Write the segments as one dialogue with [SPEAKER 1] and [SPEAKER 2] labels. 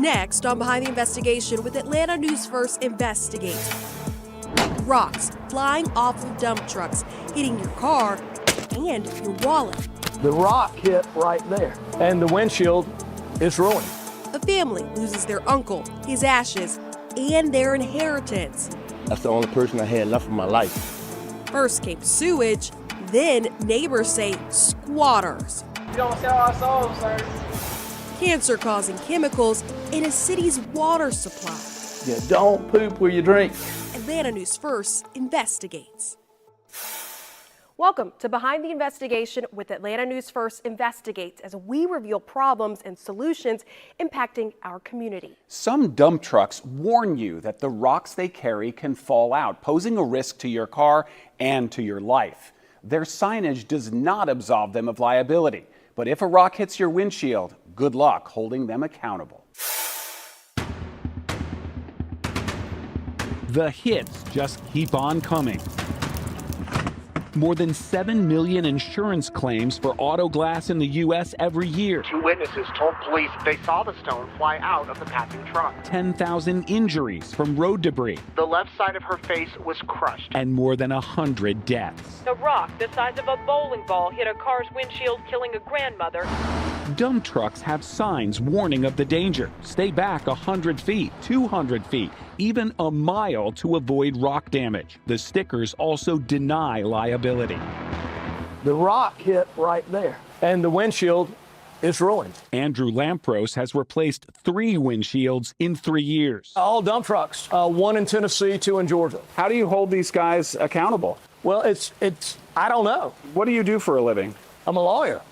[SPEAKER 1] next on Behind the Investigation with Atlanta News First Investigate. Rocks flying off of dump trucks, hitting your car and your wallet.
[SPEAKER 2] The rock hit right there, and the windshield is ruined.
[SPEAKER 1] A family loses their uncle, his ashes, and their inheritance.
[SPEAKER 3] That's the only person I had left in my life.
[SPEAKER 1] First came sewage, then neighbors say squatters.
[SPEAKER 4] You don't sell our souls, sir.
[SPEAKER 1] Cancer-causing chemicals in a city's water supply.
[SPEAKER 2] Yeah, don't poop where you drink.
[SPEAKER 1] Atlanta News First investigates. Welcome to Behind the Investigation with Atlanta News First Investigates, as we reveal problems and solutions impacting our community.
[SPEAKER 5] Some dump trucks warn you that the rocks they carry can fall out, posing a risk to your car and to your life. Their signage does not absolve them of liability, but if a rock hits your windshield, good luck holding them accountable. The hits just keep on coming. More than 7 million insurance claims for auto glass in the U.S. every year.
[SPEAKER 6] 2 witnesses told police they saw the stone fly out of the passing truck.
[SPEAKER 5] 10,000 injuries from road debris.
[SPEAKER 6] The left side of her face was crushed.
[SPEAKER 5] And more than 100 deaths.
[SPEAKER 7] A rock the size of a bowling ball hit a car's windshield, killing a grandmother.
[SPEAKER 5] Dump trucks have signs warning of the danger. Stay back 100 feet, 200 feet, even a mile to avoid rock damage. The stickers also deny liability.
[SPEAKER 2] The rock hit right there, and the windshield is ruined.
[SPEAKER 5] Andrew Lampros has replaced 3 windshields in 3 years.
[SPEAKER 2] All dump trucks, 1 in Tennessee, 2 in Georgia.
[SPEAKER 5] How do you hold these guys accountable?
[SPEAKER 2] Well, I don't know.
[SPEAKER 5] What do you do for a living?
[SPEAKER 2] I'm a lawyer.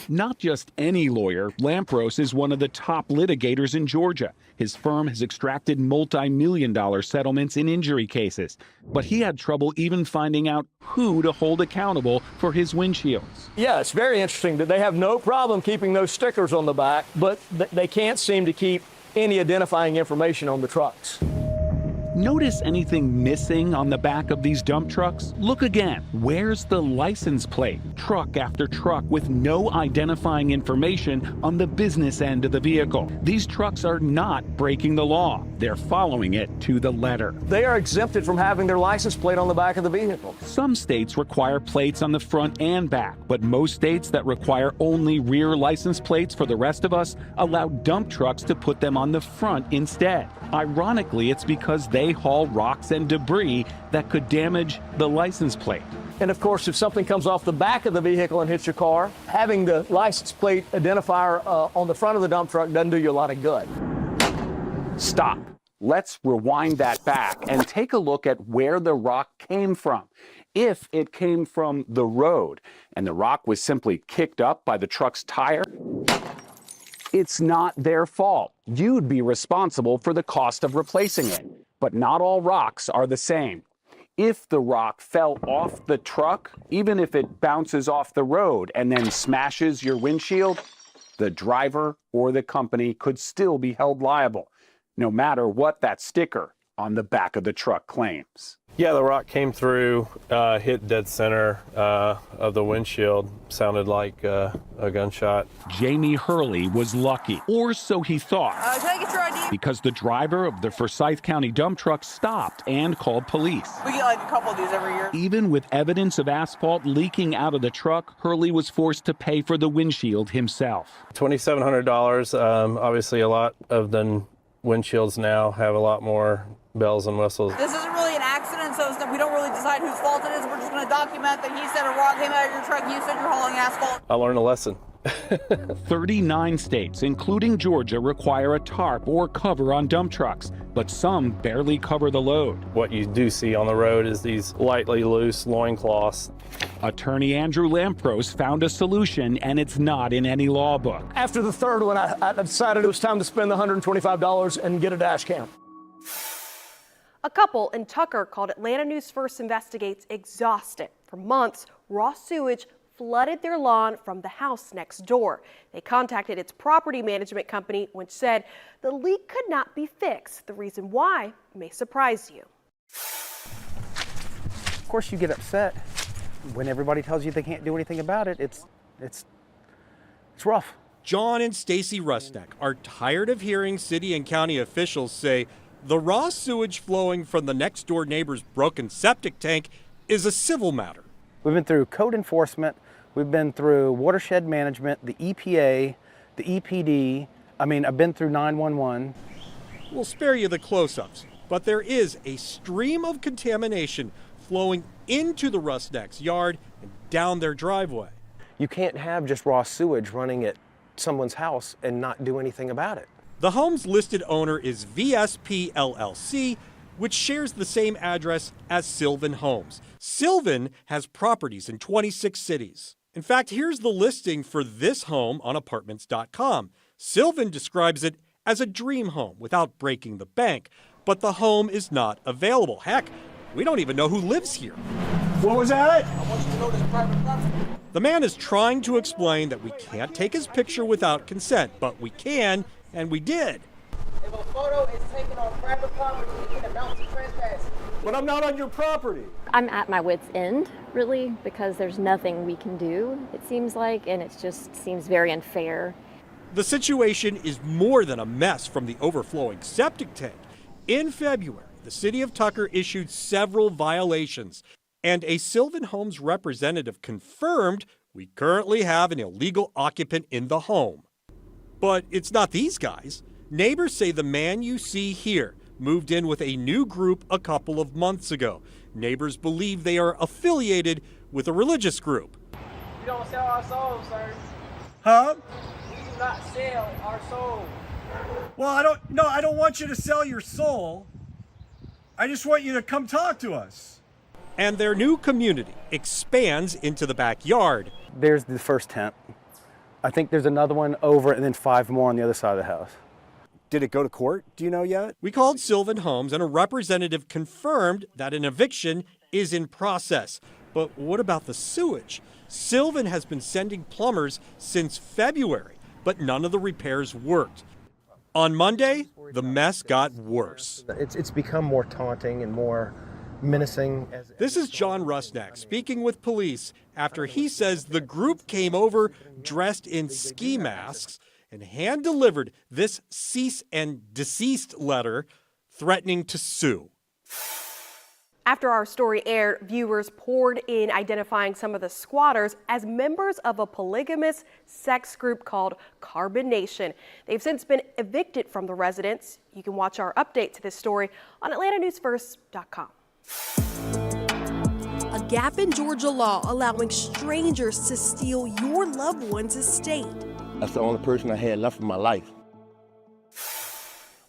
[SPEAKER 5] Not just any lawyer, Lampros is one of the top litigators in Georgia. His firm has extracted multi-million-dollar settlements in injury cases. But he had trouble even finding out who to hold accountable for his windshields.
[SPEAKER 2] Yeah, it's very interesting that they have no problem keeping those stickers on the back, but they can't seem to keep any identifying information on the trucks.
[SPEAKER 5] Notice anything missing on the back of these dump trucks? Look again. Where's the license plate? Truck after truck with no identifying information on the business end of the vehicle. These trucks are not breaking the law. They're following it to the letter.
[SPEAKER 2] They are exempted from having their license plate on the back of the vehicle.
[SPEAKER 5] Some states require plates on the front and back, but most states that require only rear license plates for the rest of us allow dump trucks to put them on the front instead. Ironically, it's because they haul rocks and debris that could damage the license plate.
[SPEAKER 2] And of course, if something comes off the back of the vehicle and hits your car, having the license plate identifier on the front of the dump truck doesn't do you a lot of good.
[SPEAKER 5] Stop. Let's rewind that back and take a look at where the rock came from. If it came from the road and the rock was simply kicked up by the truck's tire, it's not their fault. You'd be responsible for the cost of replacing it. But not all rocks are the same. If the rock fell off the truck, even if it bounces off the road and then smashes your windshield, the driver or the company could still be held liable, no matter what that sticker on the back of the truck claims.
[SPEAKER 8] Yeah, the rock came through, hit dead center of the windshield. Sounded like a gunshot.
[SPEAKER 5] Jamie Hurley was lucky, or so he thought,
[SPEAKER 4] Can I get your ID?
[SPEAKER 5] because the driver of the Forsyth County dump truck stopped and called police.
[SPEAKER 4] We get like a couple of these every year.
[SPEAKER 5] Even with evidence of asphalt leaking out of the truck, Hurley was forced to pay for the windshield himself.
[SPEAKER 8] $2,700, obviously a lot of the windshields now have a lot more bells and whistles.
[SPEAKER 4] This isn't really an accident, so we don't really decide whose fault it is. We're just going to document that he said a rock came out of your truck, you said you're hauling asphalt.
[SPEAKER 8] I learned a lesson.
[SPEAKER 5] 39 states, including Georgia, require a tarp or cover on dump trucks, but some barely cover the load.
[SPEAKER 8] What you do see on the road is these lightly loose loincloths.
[SPEAKER 5] Attorney Andrew Lampros found a solution, and it's not in any law book.
[SPEAKER 2] After the third one, I decided it was time to spend the $125 and get a dash cam.
[SPEAKER 1] A couple in Tucker called Atlanta News First Investigates exhausted. For months, raw sewage flooded their lawn from the house next door. They contacted its property management company, which said the leak could not be fixed. The reason why may surprise you.
[SPEAKER 9] Of course you get upset when everybody tells you they can't do anything about it. It's rough. John and Stacy Rusnak are tired of hearing city and county officials say the raw sewage flowing from the next door neighbor's broken septic tank is a civil matter.
[SPEAKER 10] We've been through code enforcement, we've been through watershed management, the EPA, the EPD, I've been through 911.
[SPEAKER 9] We'll spare you the close-ups, but there is a stream of contamination flowing into the Rusnak's yard and down their driveway.
[SPEAKER 11] You can't have just raw sewage running at someone's house and not do anything about it.
[SPEAKER 9] The home's listed owner is VSP LLC, which shares the same address as Sylvan Homes. Sylvan has properties in 26 cities. In fact, here's the listing for this home on apartments.com. Sylvan describes it as a dream home without breaking the bank, but the home is not available. Heck, we don't even know who lives here.
[SPEAKER 2] What was that?
[SPEAKER 4] I want you to know this private property.
[SPEAKER 9] The man is trying to explain that we can't take his picture without consent, but we can, and we did.
[SPEAKER 4] If a photo is taken on private property, it can amount to trespassing.
[SPEAKER 2] But I'm not on your property.
[SPEAKER 12] I'm at my wit's end, really, because there's nothing we can do, it seems like, and it just seems very unfair.
[SPEAKER 9] The situation is more than a mess from the overflowing septic tank. In February, the city of Tucker issued several violations, and a Sylvan Homes representative confirmed we currently have an illegal occupant in the home. But it's not these guys. Neighbors say the man you see here moved in with a new group a couple of months ago. Neighbors believe they are affiliated with a religious group.
[SPEAKER 4] We don't sell our souls, sir.
[SPEAKER 2] Huh?
[SPEAKER 4] We do not sell our souls.
[SPEAKER 2] Well, I don't want you to sell your soul. I just want you to come talk to us.
[SPEAKER 9] And their new community expands into the backyard.
[SPEAKER 10] There's the first tent. I think there's another one over and then 5 more on the other side of the house.
[SPEAKER 11] Did it go to court? Do you know yet?
[SPEAKER 9] We called Sylvan Homes and a representative confirmed that an eviction is in process. But what about the sewage? Sylvan has been sending plumbers since February, but none of the repairs worked. On Monday, the mess got worse.
[SPEAKER 11] It's become more taunting and more menacing.
[SPEAKER 9] This is John Rusnak speaking with police after he says the group came over dressed in ski masks and hand-delivered this cease and desist letter threatening to sue.
[SPEAKER 1] After our story aired, viewers poured in identifying some of the squatters as members of a polygamous sex group called Carbon Nation. They've since been evicted from the residence. You can watch our update to this story on AtlantaNewsFirst.com. A gap in Georgia law allowing strangers to steal your loved one's estate.
[SPEAKER 3] That's the only person I had left in my life.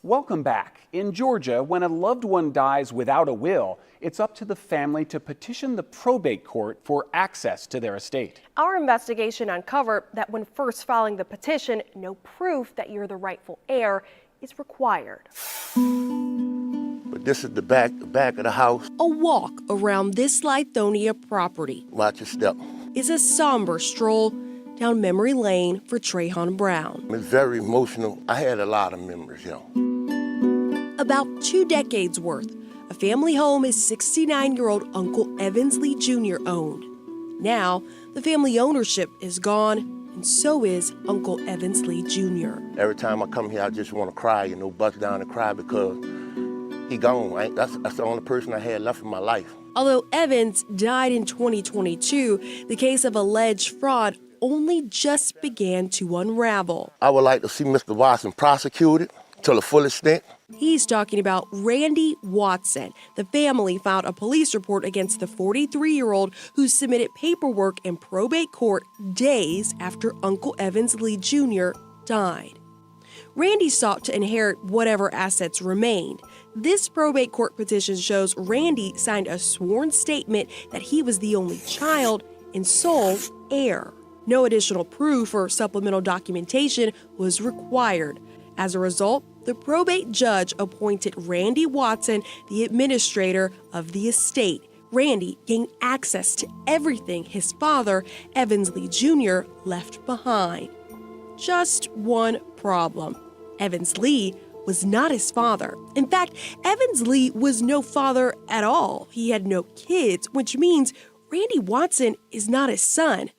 [SPEAKER 5] Welcome back. In Georgia, when a loved one dies without a will, it's up to the family to petition the probate court for access to their estate.
[SPEAKER 1] Our investigation uncovered that when first filing the petition, no proof that you're the rightful heir is required.
[SPEAKER 3] But this is the back of the house.
[SPEAKER 1] A walk around this Lithonia property
[SPEAKER 3] Watch your step.
[SPEAKER 1] is a somber stroll down memory lane for Trahan Brown.
[SPEAKER 3] It's very emotional. I had a lot of memories, yo.
[SPEAKER 1] About 2 decades worth, a family home his 69-year-old Uncle Evans Lee Jr. owned. Now, the family ownership is gone, and so is Uncle Evans Lee Jr.
[SPEAKER 3] Every time I come here, I just want to cry, bust down and cry because he gone. That's the only person I had left in my life.
[SPEAKER 1] Although Evans died in 2022, the case of alleged fraud only just began to unravel.
[SPEAKER 3] I would like to see Mr. Watson prosecuted to the full extent.
[SPEAKER 1] He's talking about Randy Watson. The family filed a police report against the 43-year-old who submitted paperwork in probate court days after Uncle Evans Lee Jr. died. Randy sought to inherit whatever assets remained. This probate court petition shows Randy signed a sworn statement that he was the only child and sole heir. No additional proof or supplemental documentation was required. As a result, the probate judge appointed Randy Watson the administrator of the estate. Randy gained access to everything his father, Evans Lee Jr., left behind. Just one problem. Evans Lee was not his father. In fact, Evans Lee was no father at all. He had no kids, which means Randy Watson is not his son.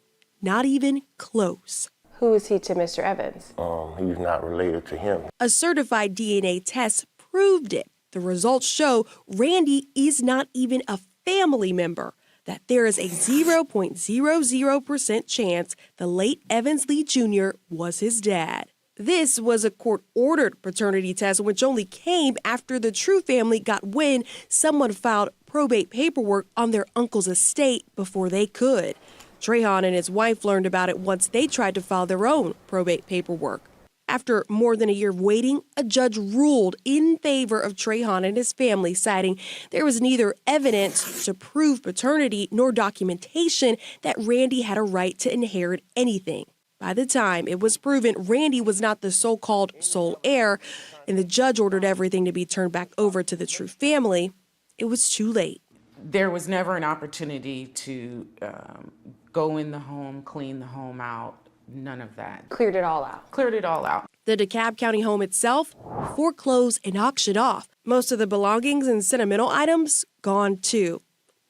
[SPEAKER 1] Not even close. Who is he to Mr. Evans?
[SPEAKER 3] He's not related to him.
[SPEAKER 13] A certified DNA test proved it. The results show Randy is not even a family member, that there is a 0.00% chance the late Evans Lee Jr. was his dad. This was a court-ordered paternity test, which only came after the True family got wind someone filed probate paperwork on their uncle's estate before they could. Trahan and his wife learned about it once they tried to file their own probate paperwork. After more than a year of waiting, a judge ruled in favor of Trahan and his family, citing there was neither evidence to prove paternity nor documentation that Randy had a right to inherit anything. By the time it was proven Randy was not the so-called sole heir, and the judge ordered everything to be turned back over to the True family, it was too late.
[SPEAKER 14] There was never an opportunity to go in the home, clean the home out, none of that.
[SPEAKER 1] Cleared it all out.
[SPEAKER 14] Cleared it all out.
[SPEAKER 13] The DeKalb County home itself foreclosed and auctioned off. Most of the belongings and sentimental items gone too.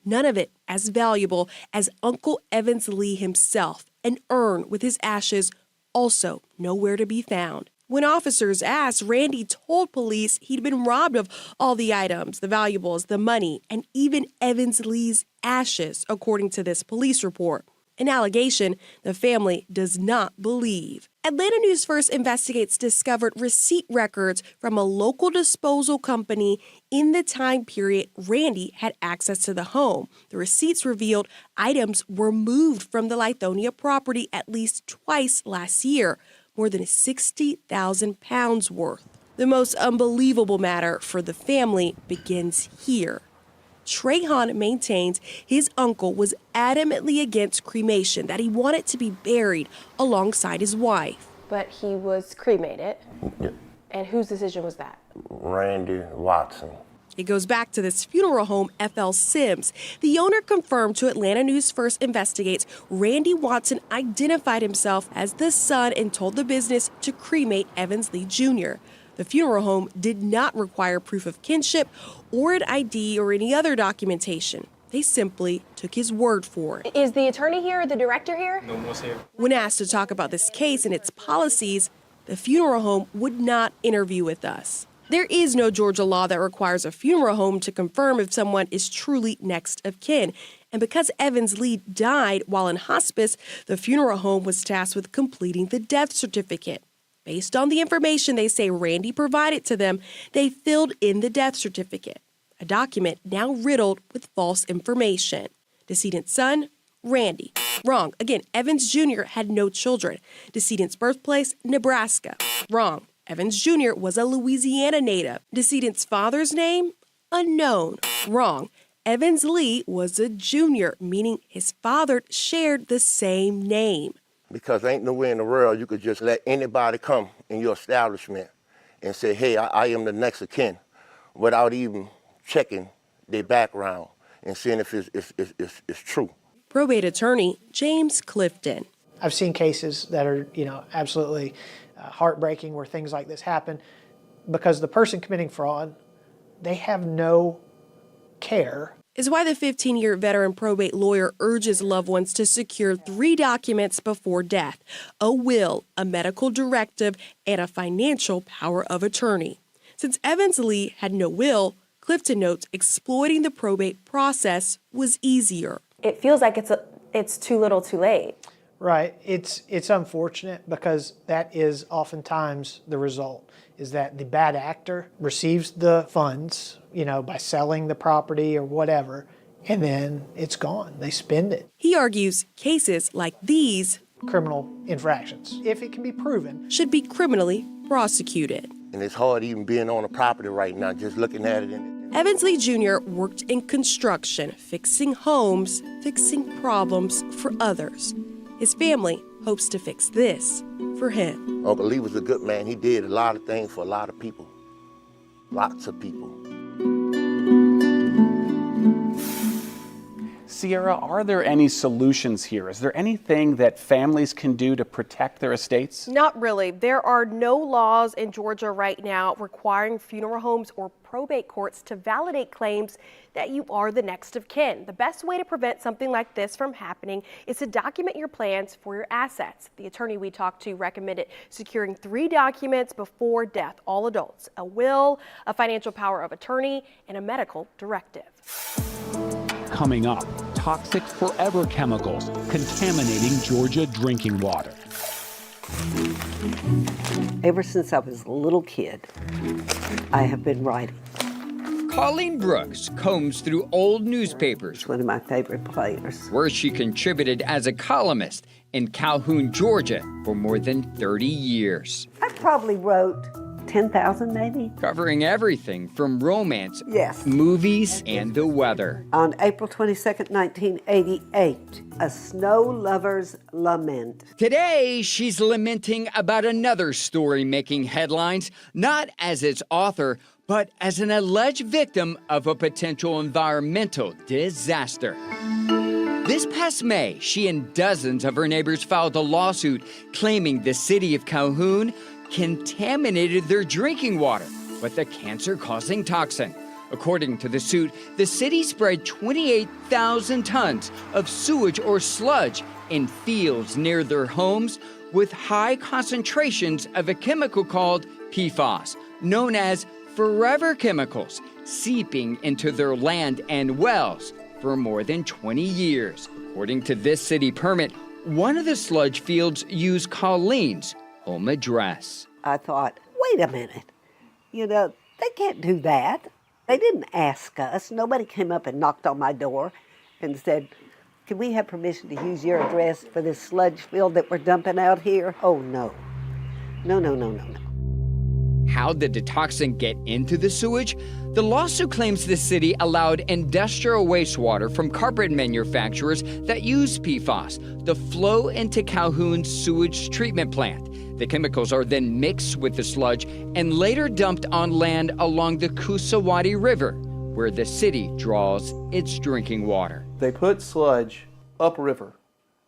[SPEAKER 13] None of it as valuable as Uncle Evans Lee himself. An urn with his ashes also nowhere to be found. When officers asked, Randy told police he'd been robbed of all the items, the valuables, the money, and even Evans Lee's ashes, according to this police report. An allegation the family does not believe. Atlanta News First Investigates discovered receipt records from a local disposal company in the time period Randy had access to the home. The receipts revealed items were moved from the Lithonia property at least twice last year, more than 60,000 pounds worth. The most unbelievable matter for the family begins here. Trahan maintains his uncle was adamantly against cremation, that he wanted to be buried alongside his wife.
[SPEAKER 1] But he was cremated.
[SPEAKER 3] Yeah.
[SPEAKER 1] And whose decision was that?
[SPEAKER 3] Randy Watson.
[SPEAKER 13] It goes back to this funeral home, F.L. Sims. The owner confirmed to Atlanta News First Investigates Randy Watson identified himself as the son and told the business to cremate Evans Lee Jr. The funeral home did not require proof of kinship or an ID or any other documentation. They simply took his word for it.
[SPEAKER 1] Is the attorney here or the director here?
[SPEAKER 8] No one's here.
[SPEAKER 13] When asked to talk about this case and its policies, the funeral home would not interview with us. There is no Georgia law that requires a funeral home to confirm if someone is truly next of kin. And because Evans Lee died while in hospice, the funeral home was tasked with completing the death certificate. Based on the information they say Randy provided to them, they filled in the death certificate, a document now riddled with false information. Decedent's son, Randy. Wrong. Again, Evans Jr. had no children. Decedent's birthplace, Nebraska. Wrong. Evans Jr. was a Louisiana native. Decedent's father's name, unknown. Wrong. Evans Lee was a junior, meaning his father shared the same name.
[SPEAKER 3] Because ain't nowhere in the world you could just let anybody come in your establishment and say, hey, I am the next of kin, without even checking their background and seeing if it's true.
[SPEAKER 13] Probate attorney James Clifton.
[SPEAKER 15] I've seen cases that are, absolutely heartbreaking where things like this happen because the person committing fraud, they have no care.
[SPEAKER 13] Is why the 15-year veteran probate lawyer urges loved ones to secure 3 documents before death: a will, a medical directive, and a financial power of attorney. Since Evans Lee had no will, Clifton notes exploiting the probate process was easier.
[SPEAKER 1] It feels like it's too little too late.
[SPEAKER 15] Right. It's unfortunate because that is oftentimes the result, is that the bad actor receives the funds, by selling the property or whatever, and then it's gone. They spend it.
[SPEAKER 13] He argues cases like these,
[SPEAKER 15] criminal infractions, if it can be proven,
[SPEAKER 13] should be criminally prosecuted.
[SPEAKER 3] And it's hard even being on the property right now, just looking at it.
[SPEAKER 13] Evans Lee Jr. worked in construction, fixing homes, fixing problems for others. His family hopes to fix this for him.
[SPEAKER 3] Uncle Lee was a good man. He did a lot of things for a lot of people. Lots of people.
[SPEAKER 5] Sierra, are there any solutions here? Is there anything that families can do to protect their estates?
[SPEAKER 1] Not really. There are no laws in Georgia right now requiring funeral homes or probate courts to validate claims that you are the next of kin. The best way to prevent something like this from happening is to document your plans for your assets. The attorney we talked to recommended securing 3 documents before death, all adults: a will, a financial power of attorney, and a medical directive.
[SPEAKER 5] Coming up, toxic forever chemicals contaminating Georgia drinking water.
[SPEAKER 16] Ever since I was a little kid, I have been writing.
[SPEAKER 17] Colleen Brooks combs through old newspapers.
[SPEAKER 16] One of my favorite players.
[SPEAKER 17] Where she contributed as a columnist in Calhoun, Georgia for more than 30 years.
[SPEAKER 16] I probably wrote 10,000 maybe.
[SPEAKER 17] Covering everything from romance,
[SPEAKER 16] yes,
[SPEAKER 17] movies, and the weather.
[SPEAKER 16] On April 22nd, 1988, A Snow Lover's Lament.
[SPEAKER 17] Today, she's lamenting about another story making headlines, not as its author, but as an alleged victim of a potential environmental disaster. This past May, she and dozens of her neighbors filed a lawsuit claiming the city of Calhoun contaminated their drinking water with a cancer-causing toxin. According to the suit, the city spread 28,000 tons of sewage or sludge in fields near their homes with high concentrations of a chemical called PFAS, known as forever chemicals, seeping into their land and wells for more than 20 years. According to this city permit, one of the sludge fields used Colleen's home address.
[SPEAKER 16] I thought, wait a minute, they can't do that. They didn't ask us. Nobody came up and knocked on my door and said, can we have permission to use your address for this sludge field that we're dumping out here? Oh, no. No, no, no, no, no.
[SPEAKER 17] How did the toxin get into the sewage? The lawsuit claims the city allowed industrial wastewater from carpet manufacturers that use PFAS to flow into Calhoun's sewage treatment plant. The chemicals are then mixed with the sludge and later dumped on land along the Coosawattee River, where the city draws its drinking water.
[SPEAKER 18] They put sludge upriver,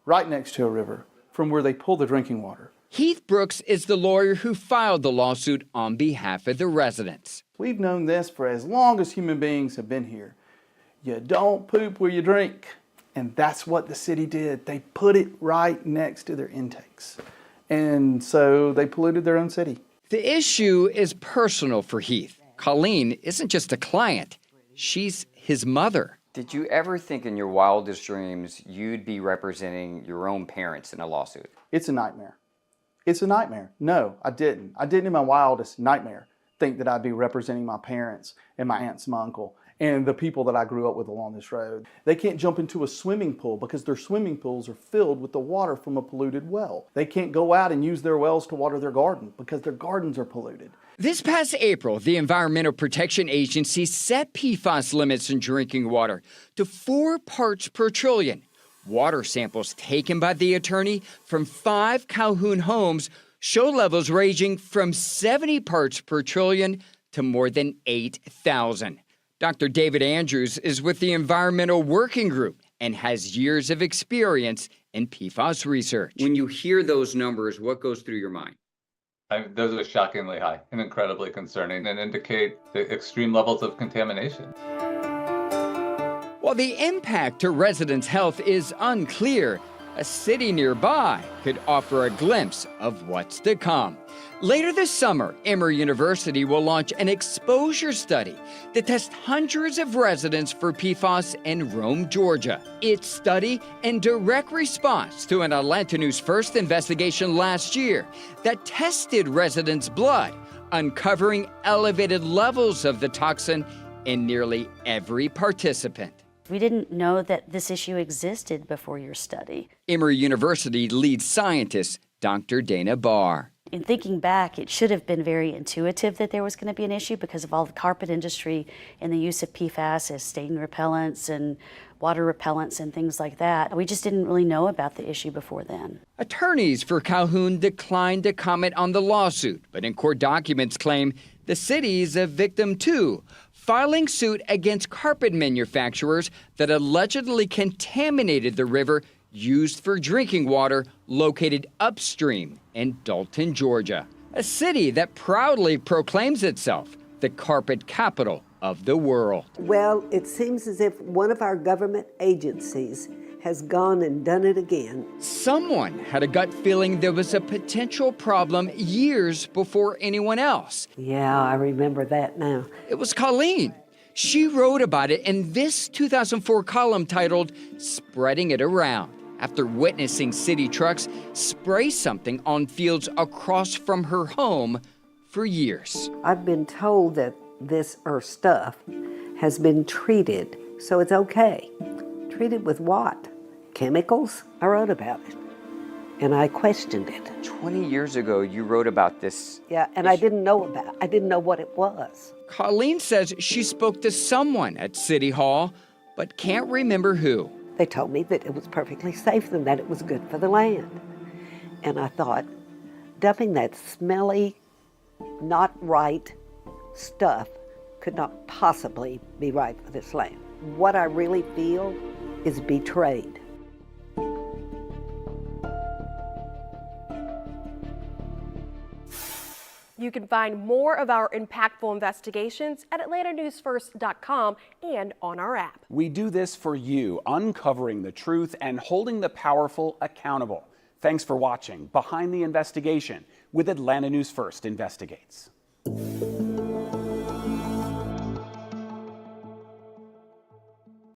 [SPEAKER 18] right next to a river, from where they pull the drinking water.
[SPEAKER 17] Heath Brooks is the lawyer who filed the lawsuit on behalf of the residents.
[SPEAKER 18] We've known this for as long as human beings have been here. You don't poop where you drink. And that's what the city did. They put it right next to their intakes. And so they polluted their own city.
[SPEAKER 17] The issue is personal for Heath. Colleen isn't just a client, she's his mother.
[SPEAKER 19] Did you ever think in your wildest dreams you'd be representing your own parents in a lawsuit?
[SPEAKER 18] It's a nightmare. It's a nightmare. No, I didn't. I didn't in my wildest nightmare think that I'd be representing my parents and my aunts and my uncle and the people that I grew up with along this road. They can't jump into a swimming pool because their swimming pools are filled with the water from a polluted well. They can't go out and use their wells to water their garden because their gardens are polluted.
[SPEAKER 17] This past April, the Environmental Protection Agency set PFAS limits in drinking water to 4 parts per trillion. Water samples taken by the attorney from 5 Calhoun homes show levels ranging from 70 parts per trillion to more than 8,000. Dr. David Andrews is with the Environmental Working Group and has years of experience in PFAS research.
[SPEAKER 19] When you hear those numbers, what goes through your mind?
[SPEAKER 20] Those are shockingly high and incredibly concerning and indicate the extreme levels of contamination.
[SPEAKER 17] While the impact to residents' health is unclear, a city nearby could offer a glimpse of what's to come. Later this summer, Emory University will launch an exposure study to test hundreds of residents for PFAS in Rome, Georgia. Its study in direct response to an Atlanta News First investigation last year that tested residents' blood, uncovering elevated levels of the toxin in nearly every participant.
[SPEAKER 21] We didn't know that this issue existed before your study.
[SPEAKER 17] Emory University lead scientist, Dr. Dana Barr.
[SPEAKER 21] In thinking back, it should have been very intuitive that there was going to be an issue because of all the carpet industry and the use of PFAS as stain repellents and water repellents and things like that. We just didn't really know about the issue before then.
[SPEAKER 17] Attorneys for Calhoun declined to comment on the lawsuit, but in court documents claim the city is a victim too. filing suit against carpet manufacturers that allegedly contaminated the river used for drinking water located upstream in Dalton, Georgia, a city that proudly proclaims itself the carpet capital of the world.
[SPEAKER 16] Well, it seems as if one of our government agencies has gone and done it again.
[SPEAKER 17] Someone had a gut feeling there was a potential problem years before anyone else.
[SPEAKER 16] Yeah, I remember that now.
[SPEAKER 17] It was Colleen. She wrote about it in this 2004 column titled Spreading It Around, after witnessing city trucks spray something on fields across from her home for years.
[SPEAKER 16] I've been told that this stuff has been treated, so it's okay. Treated with what? Chemicals? I wrote about it, and I questioned it.
[SPEAKER 19] 20 years ago, you wrote about this.
[SPEAKER 16] Yeah, and I didn't know what it was.
[SPEAKER 17] Colleen says she spoke to someone at City Hall, but can't remember who.
[SPEAKER 16] They told me that it was perfectly safe and that it was good for the land. And I thought, dumping that smelly, not right stuff could not possibly be right for this land. What I really feel is betrayed.
[SPEAKER 1] You can find more of our impactful investigations at atlantanewsfirst.com and on our app.
[SPEAKER 5] We do this for you, uncovering the truth and holding the powerful accountable. Thanks for watching Behind the Investigation with Atlanta News First Investigates.